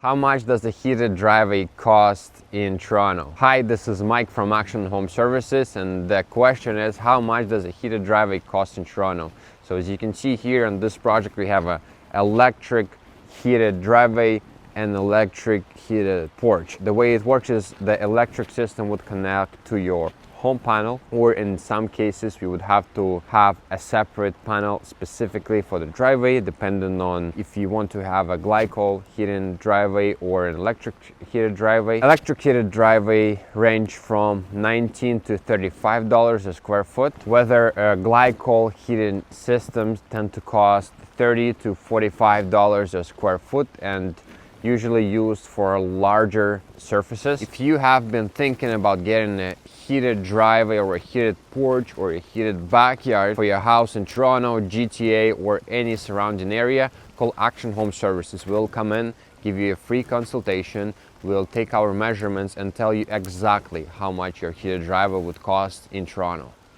How much does a heated driveway cost in Toronto? Hi, this is Mike from Action Home Services, and the question is, how much does a heated driveway cost in Toronto? So as you can see here on this project, we have an electric heated driveway and electric heated porch. The way it works is the electric system would connect to your home panel, or in some cases we would have to have a separate panel specifically for the driveway, depending on if you want to have a glycol heated driveway or an electric heated driveway. Electric heated driveway range from $19 to $35 a square foot, whether glycol heated systems tend to cost $30 to $45 a square foot and usually used for larger surfaces. If you have been thinking about getting a heated driveway or a heated porch or a heated backyard for your house in Toronto, GTA, or any surrounding area, call Action Home Services. We'll come in, give you a free consultation, we'll take our measurements and tell you exactly how much your heated driveway would cost in Toronto.